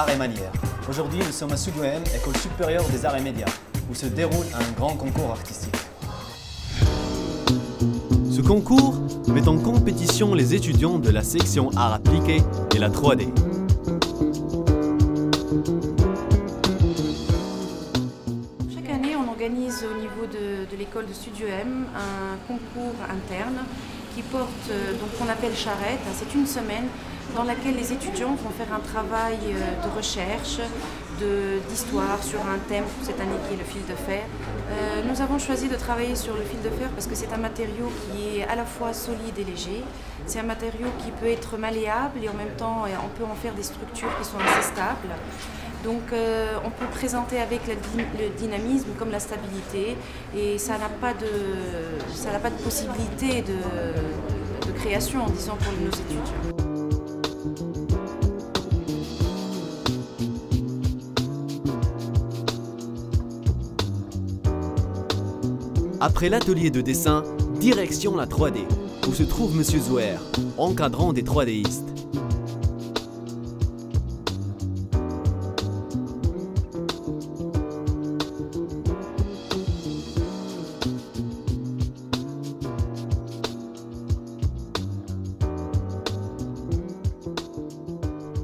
Arts et Manières. Aujourd'hui, nous sommes à SUDOM, École supérieure des arts et médias, où se déroule un grand concours artistique. Ce concours met en compétition les étudiants de la section Arts appliqués et la 3D. Chaque année, on organise au niveau de l'école de SUDOM un concours interne qui porte, donc qu'on appelle Charrette. C'est une semaine dans laquelle les étudiants vont faire un travail de recherche, d'histoire sur un thème, cette année qui est le fil de fer. Nous avons choisi de travailler sur le fil de fer parce que c'est un matériau qui est à la fois solide et léger. C'est un matériau qui peut être malléable et en même temps on peut en faire des structures qui sont assez stables. Donc on peut présenter avec le dynamisme comme la stabilité et ça n'a pas de possibilité de création, disons, pour nos étudiants. Après l'atelier de dessin, direction la 3D, où se trouve Monsieur Zouer, encadrant des 3Distes.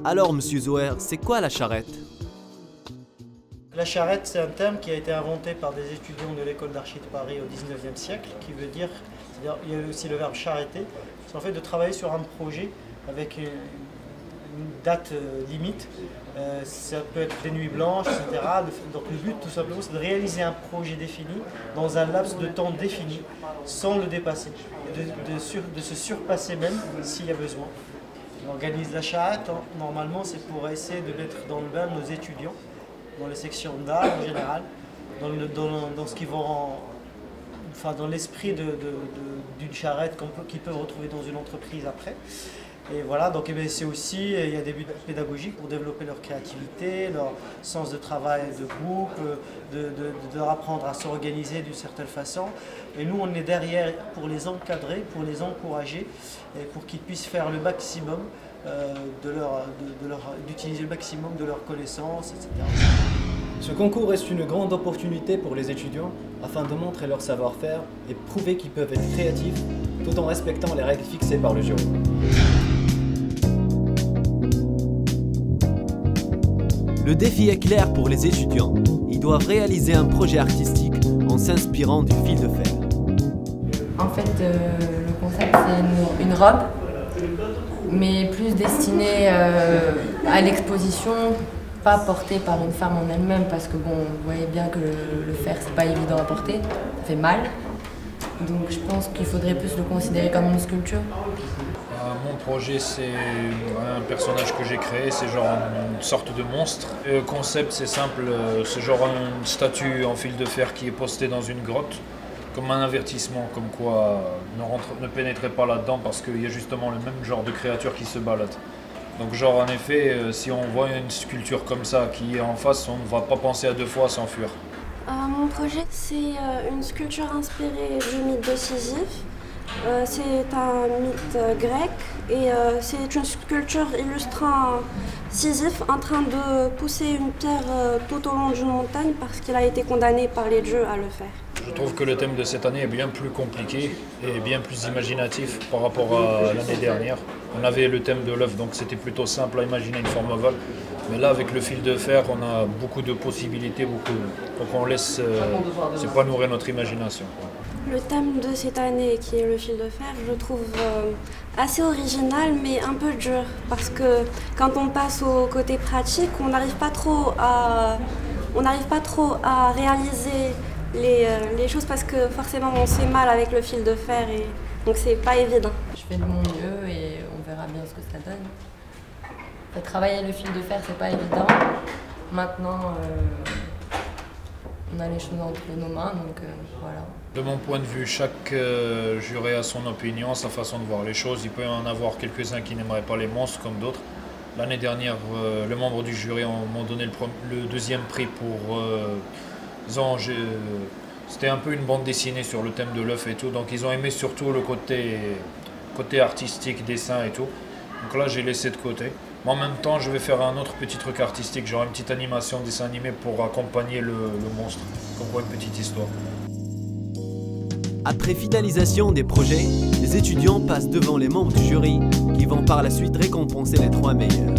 Alors, Monsieur Zouer, c'est quoi la charrette? La charrette, c'est un terme qui a été inventé par des étudiants de l'école d'archi de Paris au 19e siècle, qui veut dire, c'est-à-dire, il y a aussi le verbe charretter, c'est en fait de travailler sur un projet avec une date limite, ça peut être des nuits blanches, etc. Donc le but tout simplement c'est de réaliser un projet défini dans un laps de temps défini, sans le dépasser, de se surpasser même s'il y a besoin. On organise la charrette, normalement c'est pour essayer de mettre dans le bain nos étudiants, dans les sections d'art en général, dans ce qui vont dans l'esprit d'une charrette qu'ils peuvent retrouver dans une entreprise après. Et voilà, donc c'est aussi, il y a des buts pédagogiques pour développer leur créativité, leur sens de travail de groupe, de leur apprendre à s'organiser d'une certaine façon. Et nous, on est derrière pour les encadrer, pour les encourager, et pour qu'ils puissent faire le maximum, d'utiliser le maximum de leurs connaissances, etc. Ce concours est une grande opportunité pour les étudiants afin de montrer leur savoir-faire et prouver qu'ils peuvent être créatifs tout en respectant les règles fixées par le jury. Le défi est clair pour les étudiants. Ils doivent réaliser un projet artistique en s'inspirant du fil de fer. En fait, le concept, c'est une robe, mais plus destinée à l'exposition, pas portée par une femme en elle-même, parce que bon, vous voyez bien que le fer, c'est pas évident à porter, ça fait mal. Donc je pense qu'il faudrait plus le considérer comme une sculpture. Mon projet, c'est un personnage que j'ai créé, c'est genre une sorte de monstre. Le concept, c'est simple, c'est genre une statue en fil de fer qui est postée dans une grotte, comme un avertissement, comme quoi ne pénétrez pas là-dedans parce qu'il y a justement le même genre de créature qui se balade. Donc genre en effet, si on voit une sculpture comme ça qui est en face, on ne va pas penser à deux fois à s'enfuir. Mon projet, c'est une sculpture inspirée du mythe de Sisyphe. C'est un mythe grec et c'est une sculpture illustrant Sisyphe en train de pousser une pierre tout au long d'une montagne parce qu'il a été condamné par les dieux à le faire. Je trouve que le thème de cette année est bien plus compliqué et bien plus imaginatif par rapport à l'année dernière. On avait le thème de l'œuf, donc c'était plutôt simple à imaginer une forme ovale. Mais là, avec le fil de fer, on a beaucoup de possibilités, donc on laisse s'épanouir notre imagination. Le thème de cette année, qui est le fil de fer, je trouve assez original, mais un peu dur. Parce que quand on passe au côté pratique, on n'arrive pas trop à réaliser les choses parce que forcément on se fait mal avec le fil de fer et donc c'est pas évident. Je fais de mon mieux et on verra bien ce que ça donne. Travailler le fil de fer, c'est pas évident. Maintenant, on a les choses entre nos mains, donc voilà. De mon point de vue, chaque juré a son opinion, sa façon de voir les choses. Il peut y en avoir quelques-uns qui n'aimeraient pas les monstres comme d'autres. L'année dernière, les membres du jury m'ont donné le deuxième prix pour... c'était un peu une bande dessinée sur le thème de l'œuf et tout, donc ils ont aimé surtout le côté artistique, dessin et tout. Donc là, j'ai laissé de côté. Mais en même temps, je vais faire un autre petit truc artistique, genre une petite animation, dessin animé pour accompagner le monstre, comme quoi une petite histoire. Après finalisation des projets, les étudiants passent devant les membres du jury qui vont par la suite récompenser les 3 meilleurs.